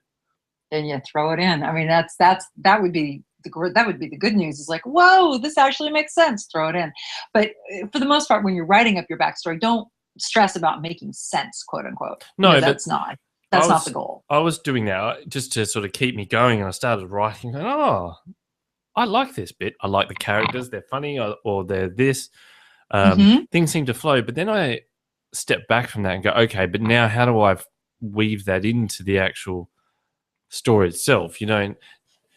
And you throw it in. I mean, that would be the good news. Is like, whoa, this actually makes sense. Throw it in. But for the most part, when you're writing up your backstory, don't stress about making sense, quote unquote.
No,
that's not the goal.
I was doing that just to sort of keep me going, and I started writing. Going, oh, I like this bit. I like the characters. They're funny, or they're this. Things seem to flow. But then I step back from that and go, okay, but now how do I weave that into the actual story itself? And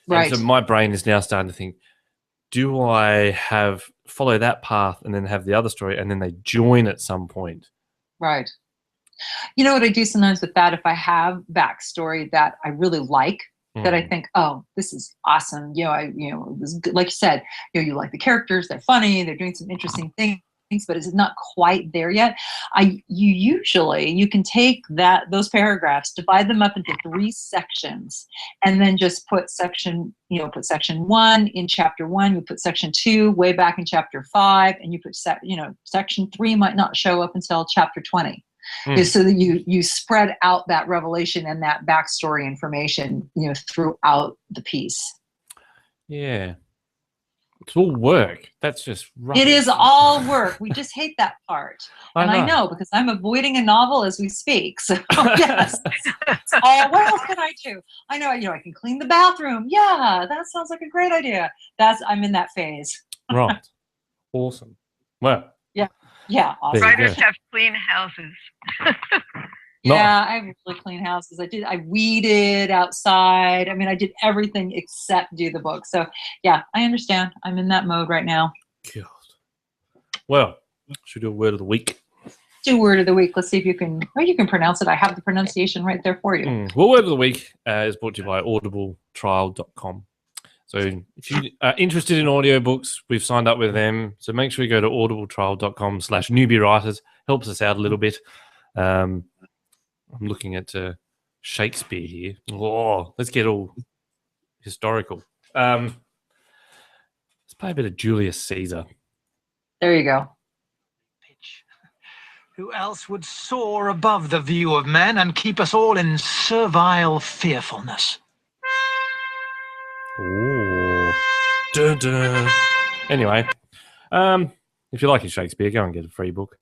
so my brain is now starting to think, do I follow that path and then have the other story and then they join at some point? Right.
You know what I do sometimes with that, if I have backstory that I really like, that I think, oh, this is awesome. This, like you said, you like the characters, they're funny, they're doing some interesting things, but it's not quite there yet. You can take those paragraphs, divide them up into 3 sections, and then just put section 1 in chapter 1, you put section 2 way back in chapter 5, and you put section 3 might not show up until chapter 20. So that you spread out that revelation and that backstory information, throughout the piece.
Yeah. It's all work. That's just rubbish.
It is all work. We just hate that part. I know because I'm avoiding a novel as we speak. So yes. What else can I do? I know, I can clean the bathroom. Yeah, that sounds like a great idea. I'm in that phase.
Right. Awesome. Well.
Yeah, awesome.
Writers have clean houses.
Yeah, I have really clean houses. I weeded outside. I mean, I did everything except do the book. So yeah, I understand. I'm in that mode right now.
God. Well, should we do a word of the week?
Do word of the week. Let's see if you can pronounce it. I have the pronunciation right there for you.
Well, word of the week is brought to you by audibletrial.com. So if you are interested in audiobooks, we've signed up with them. So make sure you go to audibletrial.com/newbie writers. Helps us out a little bit. I'm looking at Shakespeare here. Oh, let's get all historical. Let's play a bit of Julius Caesar.
There you go.
Who else would soar above the view of men and keep us all in servile fearfulness?
Oh, dun, dun. Anyway, if you like your Shakespeare, go and get a free book.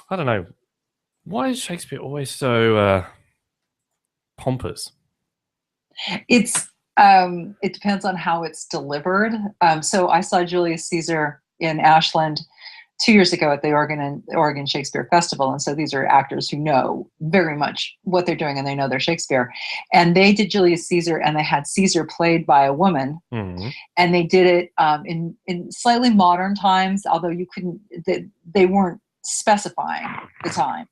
I don't know, why is Shakespeare always so pompous?
It depends on how it's delivered. So I saw Julius Caesar in Ashland 2 years ago at the Oregon Shakespeare Festival. And so these are actors who know very much what they're doing and they know their Shakespeare. And they did Julius Caesar and they had Caesar played by a woman. And they did it in slightly modern times, although they weren't specifying the time.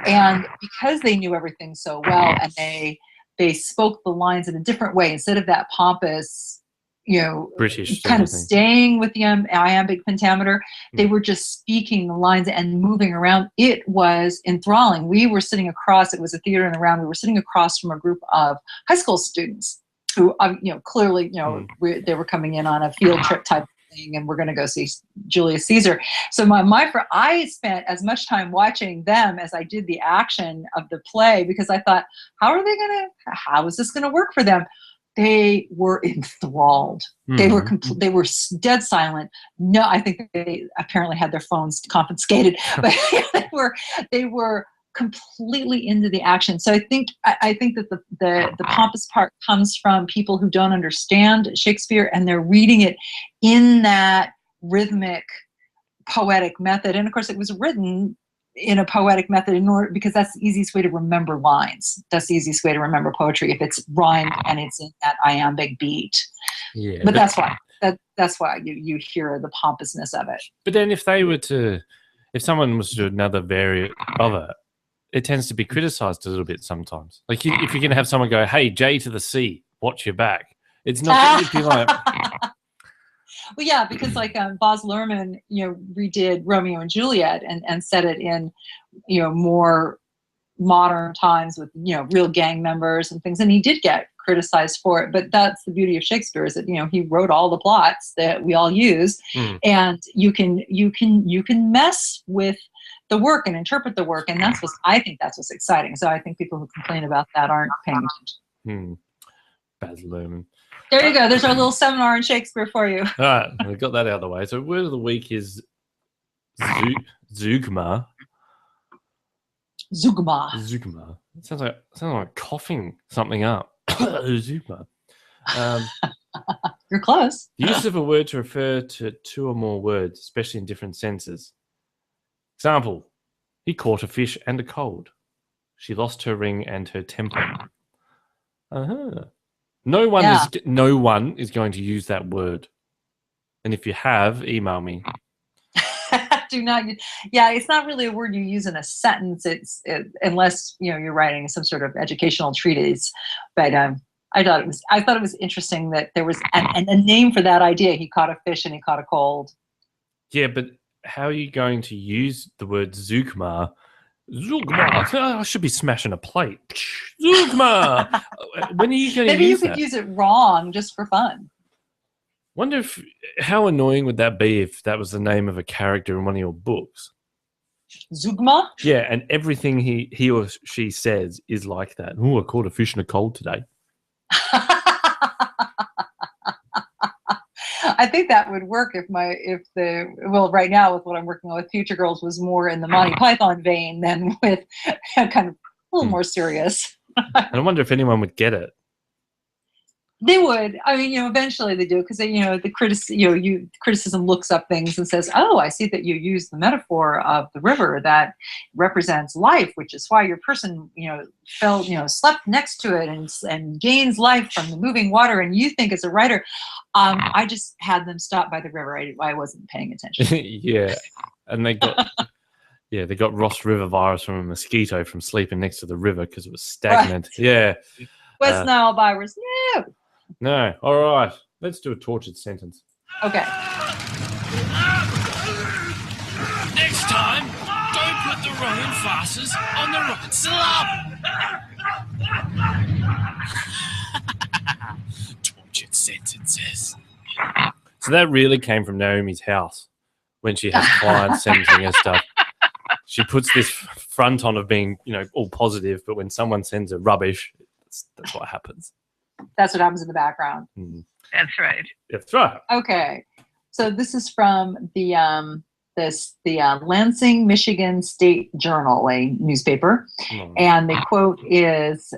And because they knew everything so well and they spoke the lines in a different way, instead of that pompous,
British
kind of staying with the iambic pentameter, they were just speaking the lines and moving around. It was enthralling. We were sitting across, it was a theater in the round, we were sitting across from a group of high school students who, clearly, they were coming in on a field trip type thing and we're going to go see Julius Caesar. So I spent as much time watching them as I did the action of the play because I thought, how is this going to work for them? They were enthralled. They were they were dead silent. No, I think they apparently had their phones confiscated, but they were completely into the action. So I think that the pompous part comes from people who don't understand Shakespeare and they're reading it in that rhythmic, poetic method. And of course, it was written in a poetic method because that's the easiest way to remember lines. That's the easiest way to remember poetry if it's rhymed and it's in that iambic beat. Yeah, but that's why you hear the pompousness of it.
But then if someone was to do another variant of it tends to be criticized a little bit sometimes. Like if you're going to have someone go, "Hey, J to the C, watch your back." It's not going to be like.
Well, yeah, because like Baz Luhrmann, redid Romeo and Juliet and set it in, more modern times with, real gang members and things. And he did get criticized for it. But that's the beauty of Shakespeare is that, he wrote all the plots that we all use. And you can mess with the work and interpret the work, and I think that's what's exciting. So I think people who complain about that aren't paying attention.
Baz Luhrmann.
There you go. There's our little seminar in Shakespeare for you.
All right, we got that out of the way. So word of the week is Zeugma.
Zeugma.
Zeugma. It sounds like coughing something up. Zeugma.
You're close.
The use of a word to refer to two or more words, especially in different senses. Example: he caught a fish and a cold. She lost her ring and her temper. No one is going to use that word. And if you have, email me.
Do not use. Yeah, it's not really a word you use in a sentence. Unless you're writing some sort of educational treatise. But I thought it was interesting that there was a name for that idea. He caught a fish and he caught a cold.
Yeah, but how are you going to use the word Zeugma? Zeugma. I should be smashing a plate. Zeugma. When are you going to
Maybe
use
you could
that?
use it wrong just for fun.
Wonder how annoying would that be if that was the name of a character in one of your books?
Zeugma?
Yeah, and everything he or she says is like that. Oh, I caught a fish in a cold today.
I think that would work right now with what I'm working on with Future Girls was more in the Monty Python vein than with kind of a little more serious.
And I wonder if anyone would get it.
They would. I mean, eventually they do because the criticism looks up things and says, "Oh, I see that you use the metaphor of the river that represents life, which is why your person, slept next to it and gains life from the moving water." And you think as a writer, I just had them stop by the river. I wasn't paying attention.
Yeah, and they got Ross River virus from a mosquito from sleeping next to the river because it was stagnant. Right. Yeah,
West Nile virus. No.
No. All right. Let's do a tortured sentence.
Okay.
Next time, don't put the wrong emphasis on the right syllable. Tortured sentences.
So that really came from Naomi's house when she has clients sending her stuff. She puts this front on of being, all positive, but when someone sends her rubbish, that's what happens.
That's what happens in the background.
That's right.
That's right.
Okay. So this is from the Lansing, Michigan State Journal, a newspaper. And the quote is,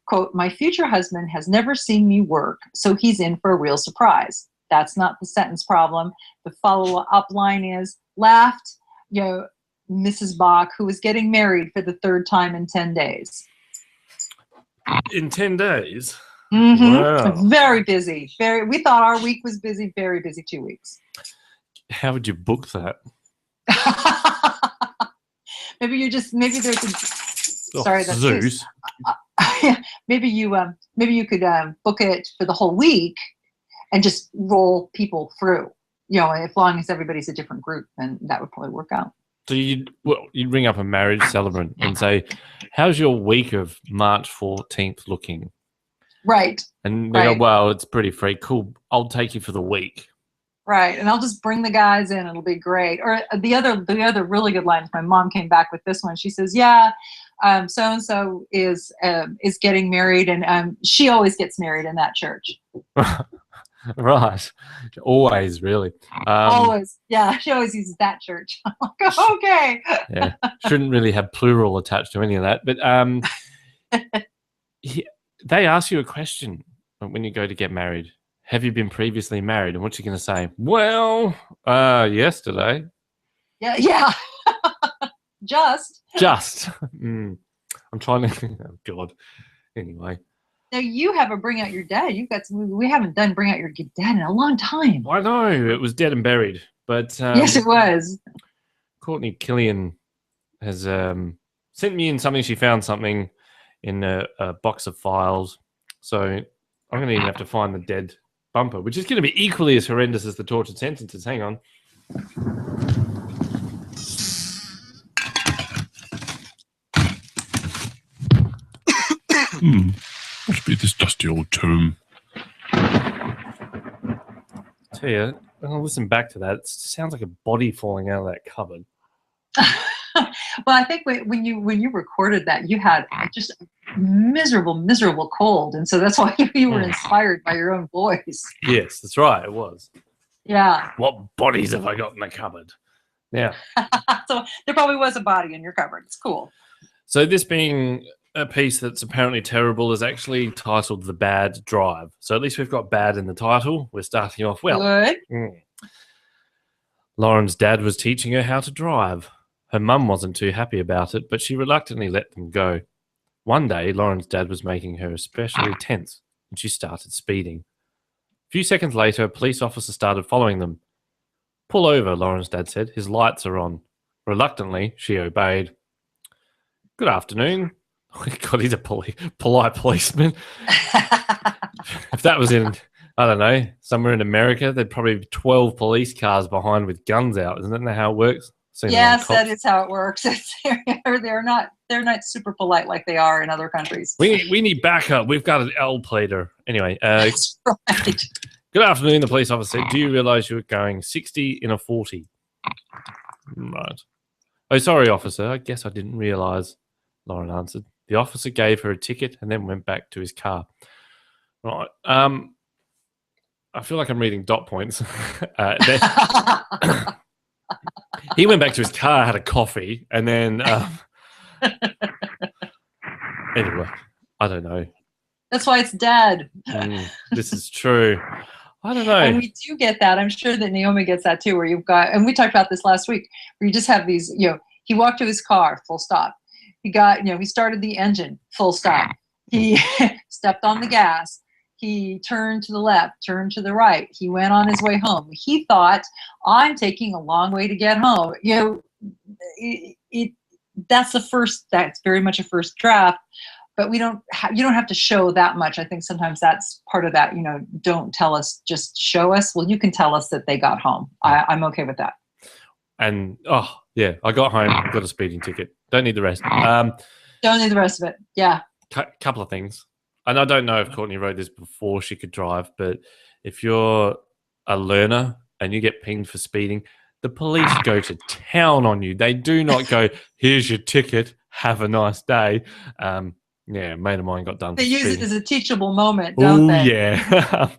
quote, "My future husband has never seen me work, so he's in for a real surprise." That's not the sentence problem. The follow-up line is, laughed, Mrs. Bach, who was getting married for the third time in 10 days.
In 10 days?
Mm-hmm.
Wow.
Very busy. We thought our week was busy. Very busy 2 weeks.
How would you book that?
Maybe there's a... Sorry, that's
Zeus.
Maybe you could book it for the whole week and just roll people through. As long as everybody's a different group, then that would probably work out.
So you'd ring up a marriage celebrant and say, "How's your week of March 14th looking?"
Right.
And they go, "Well, it's pretty free. Cool. I'll take you for the week."
Right. And I'll just bring the guys in. It'll be great. Or the other really good line. My mom came back with this one. She says, "Yeah, so and so is getting married, and she always gets married in that church."
Right. Always, really.
Always. Yeah, she always uses that church. I'm like, okay.
Yeah. Shouldn't really have plural attached to any of that. But they ask you a question when you go to get married. Have you been previously married? And what's you going to say? Well, yesterday.
Yeah. Just.
I'm trying to... Oh, God. Anyway.
Now you have a Bring Out Your Dead. We haven't done Bring Out Your Dead in a long time.
I know. It was dead and buried. But
yes, it was.
Courtney Killian has sent me in something. She found something in a box of files. So I'm going to even have to find the dead bumper, which is going to be equally as horrendous as the tortured sentences. Hang on.
Must be this dusty old tomb.
Tell you, I'll listen back to that. It sounds like a body falling out of that cupboard.
Well, I think when you recorded that, you had just a miserable cold, and so that's why you were inspired by your own voice.
Yes, that's right. It was.
Yeah.
What bodies have I got in the cupboard? Yeah.
So there probably was a body in your cupboard. It's cool.
So this being a piece that's apparently terrible is actually titled The Bad Drive. So at least we've got bad in the title. We're starting off well.
Good.
Lauren's dad was teaching her how to drive. Her mum wasn't too happy about it, but she reluctantly let them go. One day, Lauren's dad was making her especially tense, and she started speeding. A few seconds later, a police officer started following them. Pull over, Lauren's dad said. His lights are on. Reluctantly, she obeyed. Good afternoon. Oh, God, he's a polite policeman. If that was in, I don't know, somewhere in America, there'd probably be 12 police cars behind with guns out. Isn't that how it works?
Yes, that is how it works. They're not super polite like they are in other countries.
We need backup. We've got an L plater. Anyway,
That's right.
good afternoon, the police officer said. Do you realize you were going 60 in a 40? Right. Oh, sorry, officer. I guess I didn't realize, Lauren answered. The officer gave her a ticket and then went back to his car. Right. I feel like I'm reading dot points. He went back to his car, had a coffee, and then anyway, I don't know.
That's why it's dad.
This is true. I don't know.
And we do get that. I'm sure that Naomi gets that too, where you've got, and we talked about this last week, where you just have these, he walked to his car, full stop. He got, he started the engine, full stop. He stepped on the gas. He turned to the left, turned to the right. He went on his way home. He thought, I'm taking a long way to get home. That's very much a first draft, but you don't have to show that much. I think sometimes that's part of that, don't tell us, just show us. Well, you can tell us that they got home. I'm okay with that.
And, I got home, got a speeding ticket. Don't need the rest.
Don't need the rest of it. Yeah.
Couple of things. And I don't know if Courtney wrote this before she could drive, but if you're a learner and you get pinged for speeding, the police go to town on you. They do not go, here's your ticket, have a nice day. A mate of mine got done.
They use it as a teachable moment, don't they?
Yeah.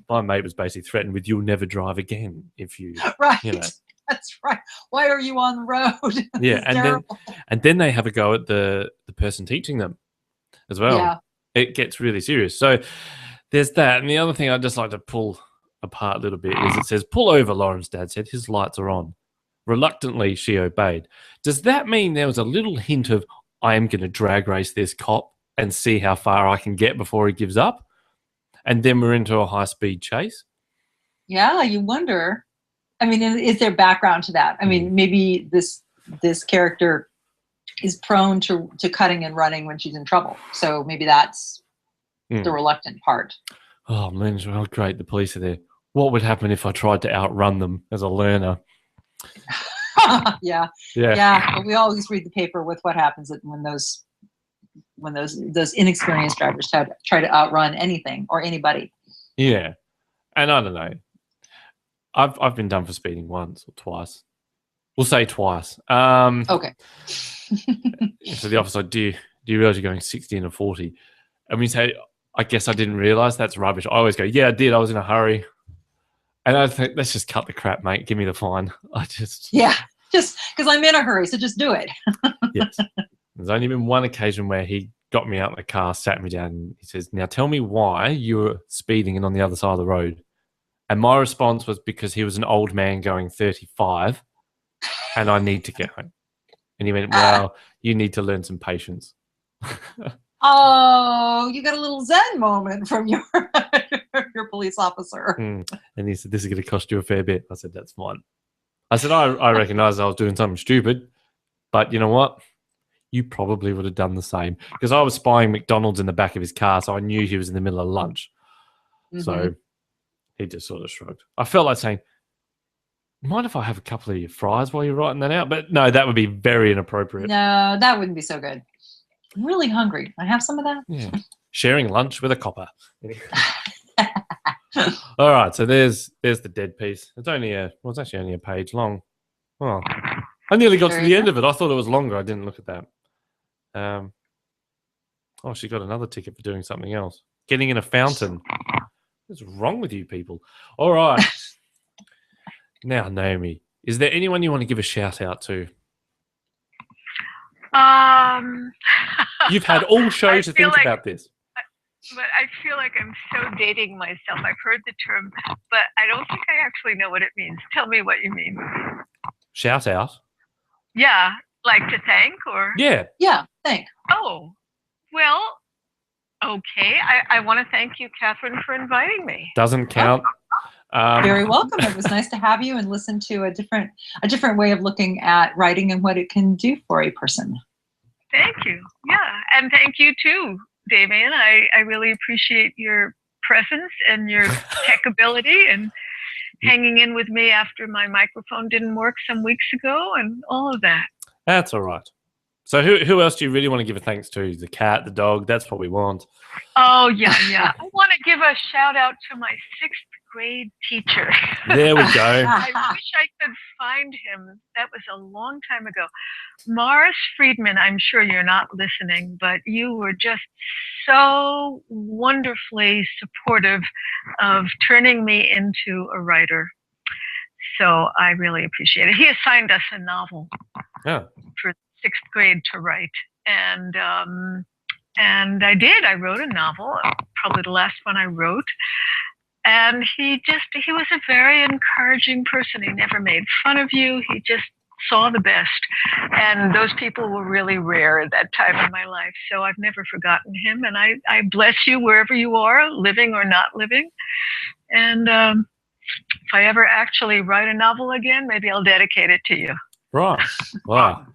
My mate was basically threatened with, you'll never drive again if you,
right. That's right. Why are you on the road?
Yeah, and then they have a go at the person teaching them as well.
Yeah.
It gets really serious. So there's that. And the other thing I'd just like to pull apart a little bit is it says, pull over, Lauren's dad said. His lights are on. Reluctantly, she obeyed. Does that mean there was a little hint of, I am going to drag race this cop and see how far I can get before he gives up? And then we're into a high-speed chase?
Yeah, you wonder. I mean, is there background to that? I mean, maybe this character is prone to cutting and running when she's in trouble. So maybe that's the reluctant part. Oh,
man, well, great. The police are there. What would happen if I tried to outrun them as a learner?
Yeah. But we always read the paper with what happens when those inexperienced drivers try to outrun anything or anybody.
Yeah. And I don't know. I've been done for speeding once or twice. We'll say twice.
Okay.
So the officer, do you realize you're going 60 in a 40? And we say, I guess I didn't realize. That's rubbish. I always go, yeah, I did. I was in a hurry. And I think, let's just cut the crap, mate. Give me the fine. Just
because I'm in a hurry, so just do it.
Yes. There's only been one occasion where he got me out of the car, sat me down, and he says, now tell me why you were speeding and on the other side of the road. And my response was because he was an old man going 35 and I need to get home. And he went, well, you need to learn some patience.
Oh, you got a little Zen moment from your police officer.
And he said, this is going to cost you a fair bit. I said, that's fine. I said, I recognise I was doing something stupid, but you know what? You probably would have done the same. Because I was spying McDonald's in the back of his car, so I knew he was in the middle of lunch. Mm-hmm. So he just sort of shrugged. I felt like saying, mind if I have a couple of your fries while you're writing that out? But no, that would be very inappropriate.
No, that wouldn't be so good. I'm really hungry. Can I have some of that?
Yeah. Sharing lunch with a copper. All right, so there's the dead piece. It's actually only a page long. Well, I nearly got to
Very
the end of it. I thought it was longer. I didn't look at that. Oh, she got another ticket for doing something else. Getting in a fountain. What's wrong with you people? All right. Now, Naomi, is there anyone you want to give a shout out to? You've had all show
I
to
feel
think
like-
about this.
But I feel like I'm so dating myself. I've heard the term, but I don't think I actually know what it means. Tell me what you mean.
Shout out.
Yeah, like to thank or?
Yeah.
Yeah, thank.
Oh, well, okay. I want to thank you, Catherine, for inviting me.
Doesn't count.
Very welcome. It was nice to have you and listen to a different way of looking at writing and what it can do for a person.
Thank you. Yeah, and thank you too, Damien. I really appreciate your presence and your tech ability and hanging in with me after my microphone didn't work some weeks ago and all of that.
That's all right. So who else do you really want to give a thanks to? The cat, the dog? That's what we want.
Oh, yeah. I want to give a shout out to my 6th grade teacher.
There we go.
I wish I could find him. That was a long time ago. Morris Friedman, I'm sure you're not listening, but you were just so wonderfully supportive of turning me into a writer. So I really appreciate it. He assigned us a novel
Yeah.
for 6th grade to write. And I did. I wrote a novel, probably the last one I wrote. And he was a very encouraging person. He never made fun of you. He just saw the best. And those people were really rare at that time in my life. So I've never forgotten him. And I bless you wherever you are, living or not living. And if I ever actually write a novel again, maybe I'll dedicate it to you.
Right. Wow.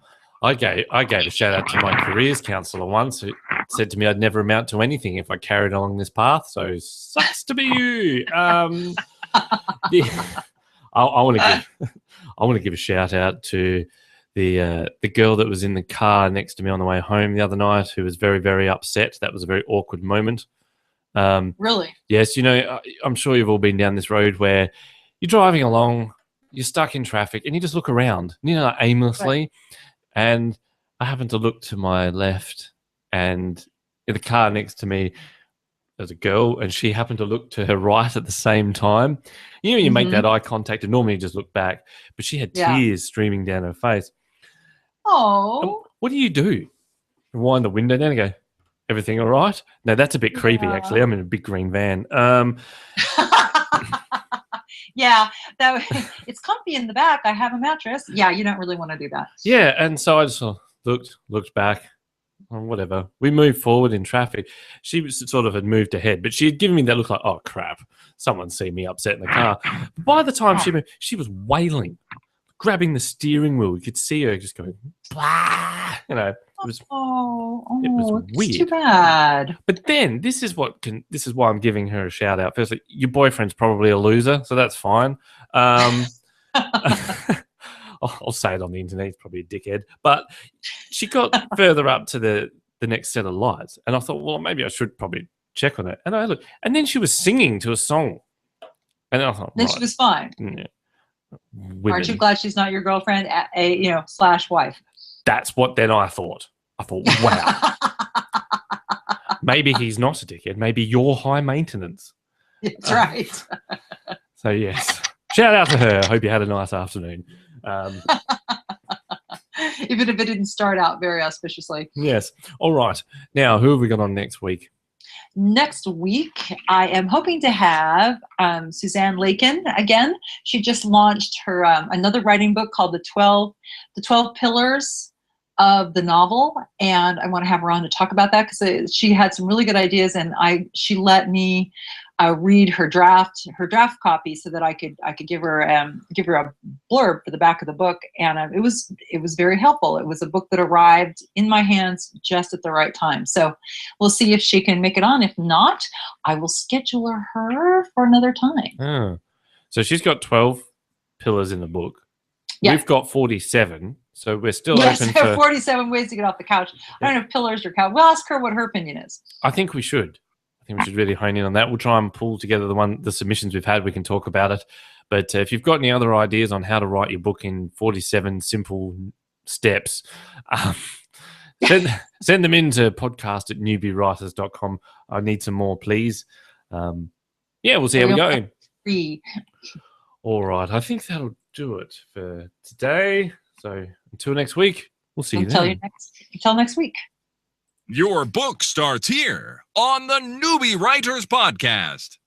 I gave a shout out to my careers counsellor once who said to me I'd never amount to anything if I carried along this path. So sucks to be you. I want to give a shout out to the girl that was in the car next to me on the way home the other night who was very, very upset. That was a very awkward moment.
Really?
Yes, I'm sure you've all been down this road where you're driving along, you're stuck in traffic, and you just look around, aimlessly. Right. And I happened to look to my left, and in the car next to me, there's a girl, and she happened to look to her right at the same time. You make that eye contact, and normally you just look back, but she had tears streaming down her face.
Oh.
What do? You wind the window down and go, everything all right? No, that's a bit creepy, actually. I'm in a big green van.
Yeah, it's comfy in the back. I have a mattress. Yeah, you don't really want to do that.
Yeah, and so I just looked back, whatever. We moved forward in traffic. She sort of had moved ahead, but she had given me that look like, oh, crap, someone's seen me upset in the car. By the time she moved, she was wailing, grabbing the steering wheel. You could see her just going, blah, it was it was weird.
Too bad.
But then this is why I'm giving her a shout out. Firstly, your boyfriend's probably a loser, so that's fine. I'll say it on the internet. He's probably a dickhead. But she got further up to the next set of lights, and I thought, well, maybe I should probably check on it. And I looked, and then she was singing to a song, and I thought,
then she was fine.
Yeah.
Aren't you glad she's not your girlfriend? / wife.
That's what then I thought. Wow. Maybe he's not a dickhead. Maybe you're high maintenance.
That's right.
So, yes. Shout out to her. Hope you had a nice afternoon.
Even if it didn't start out very auspiciously.
Yes. All right. Now, who have we got on next week?
Next week, I am hoping to have Suzanne Lakin again. She just launched her another writing book called The 12 Pillars of the Novel, and I want to have her on to talk about that because she had some really good ideas, and she let me read her draft copy so that I could give her a blurb for the back of the book, and it was very helpful. It was a book that arrived in my hands just at the right time. So we'll see if she can make it on. If not, I will schedule her for another time.
Oh. So she's got 12 pillars in the book. Yeah. We've got 47. So we're still open for
47 ways to get off the couch. I don't know if pillars or couch. We'll ask her what her opinion is.
I think we should. I think we should really hone in on that. We'll try and pull together the submissions we've had. We can talk about it. But if you've got any other ideas on how to write your book in 47 simple steps, send them in to podcast@newbiewriters.com. I need some more, please. We'll see how we go. All right. I think that'll do it for today. So until next week, we'll see you then.
Until next week.
Your book starts here on the Newbie Writers Podcast.